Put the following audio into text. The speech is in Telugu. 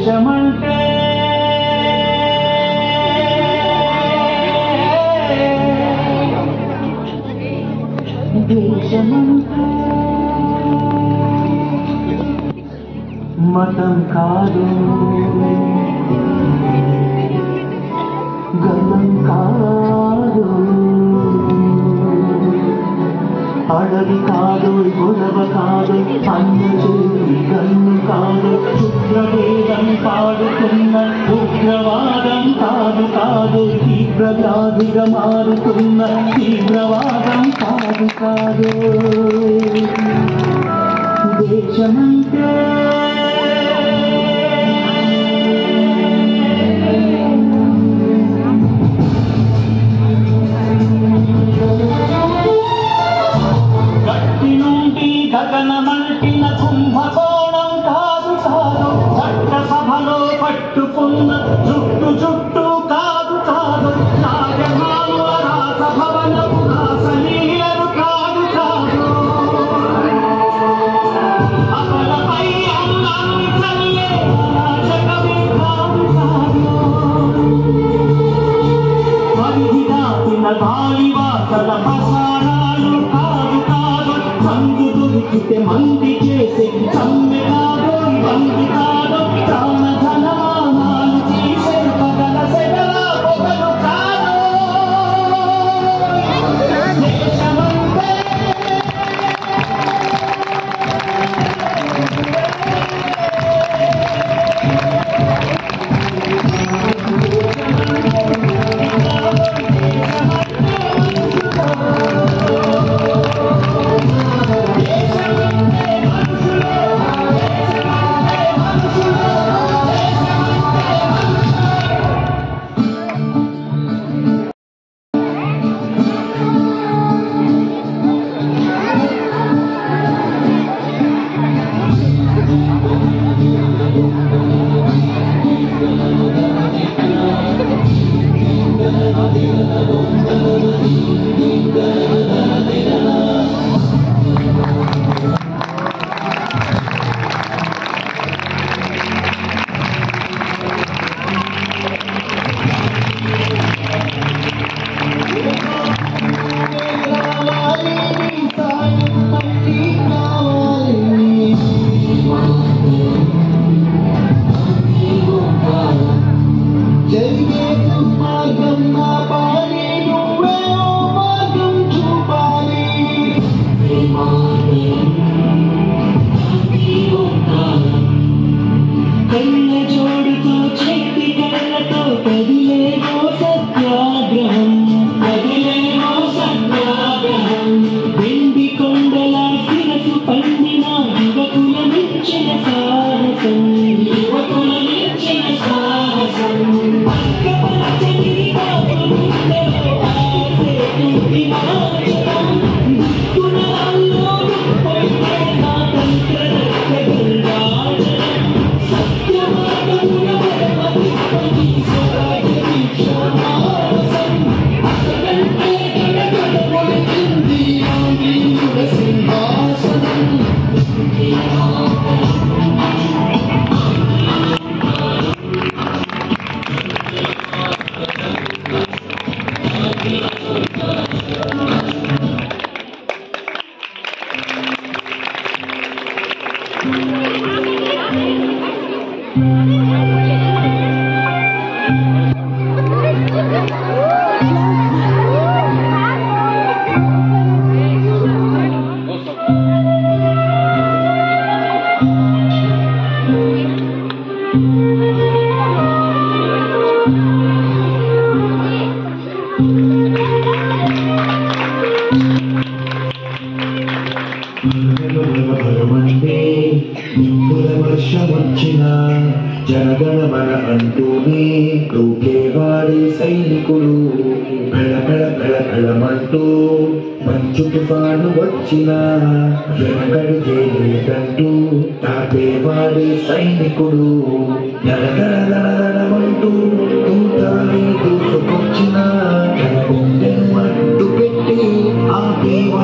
దేశమంటే మతం కాదు, గతం కాదు, అడవి కాదు, గొడవ కాదు, అన్నచేరి కన్ను కాదు, శుక్రవేదం పాడుతున్న ఉగ్రవాదం కాదు కాదు, తీవ్రవ్యాధిగా మారుతున్న తీవ్రవాదం కాదు కాదు. దేశమంటే గగనమంటిన కుంభకోణం కాదు కాదు, చట్టసభలో పట్టుకున్న చుట్టు చుట్టూ కాదు కాదు, రాజమాను రాసభవనపు రాసలీలలు కాదు కాదు, అమలపై అన్నాన్ని చల్లే రాజకమే కాదు కాదు, పరిధి దాటిన గాలివాసల ప్రసారాలు కాదు కాదు, మందు దొరికితే మంది చేసే సమ్మె కాదు, బంది కాదు, ప్రాణధనమానాలు తీసే పగల సెగల పొగలు కాదు. దేశమంటే జనగణమన అంటూనే దూకేవాడి సైనికులు పెళ పెళ పెళ పెళమంటూ మంచు తుఫాను వచ్చిన వెనకడిగే లేదంటూ తాపేవాడి సైనికుడు దడదడదడమంటూ దూతాన్ని దూసుకొచ్చిన గుండెను అడ్డు పెట్టి ఆపేవాడి